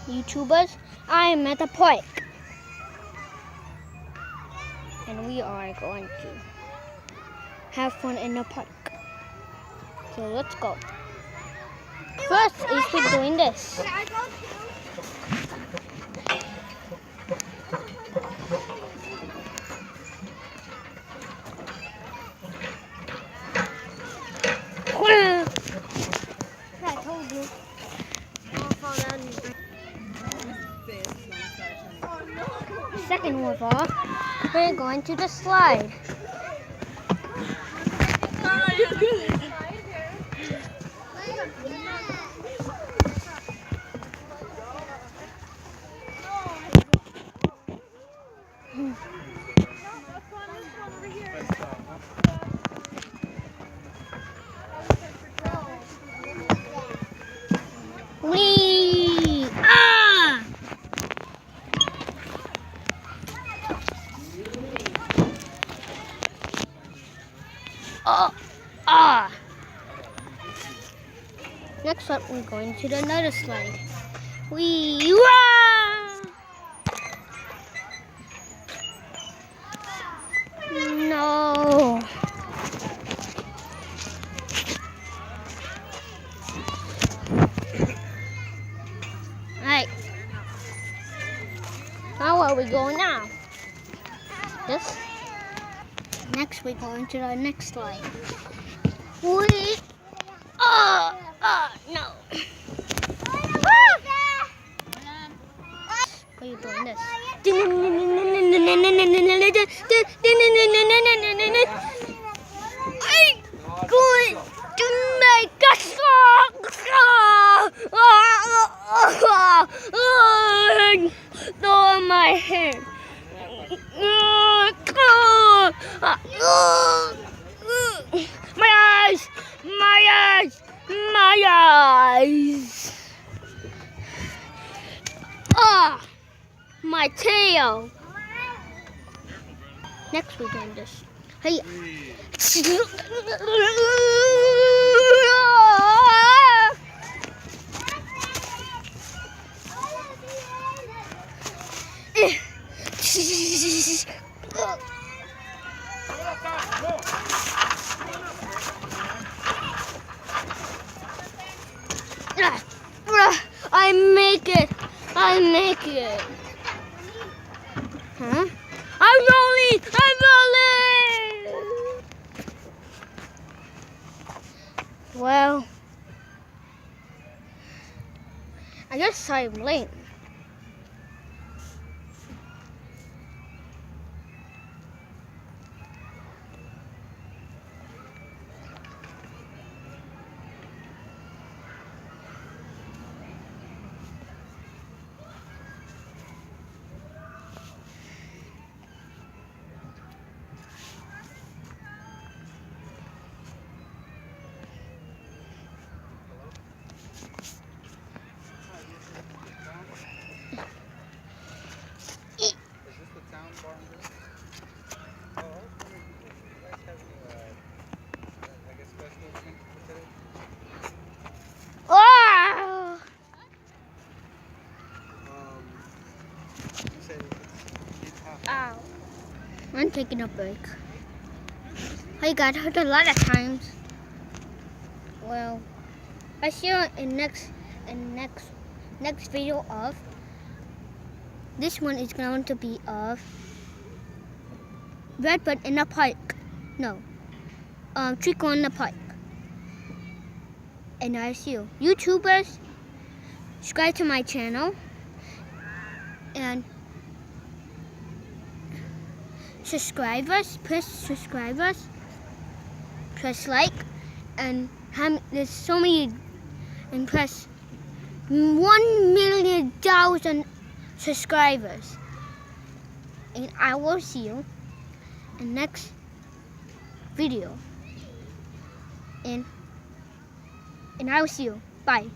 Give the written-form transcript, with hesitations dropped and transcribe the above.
YouTubers. I am at the park, and we are going to have fun in the park. So let's go. First is we're doing this. I told you. Second of all, we're going to the slide. Whee! Ah! Ah! Next up, we're going to another slide. Whee! Wah! No! Alright. Now where are we going now? This. Next we're going to the next slide. We no. Are you doing this? I'm going to make a song. Throw my hair. My eyes! My eyes! My eyes! Ah! My tail! Next we're doing this. Hey! I make it! I make it! Huh? I'm rolling! I'm rolling! Well, I guess I'm late. Ow. I'm taking a break. I got hurt a lot of times. Well, I see you in next video of this one is going to be of Redbird in the park. No. Trick on the park. And I see you. YouTubers, subscribe to my channel and subscribers, press like, and there's so many, and press 1,000,000 subscribers. And I will see you in next video. And I will see you. Bye.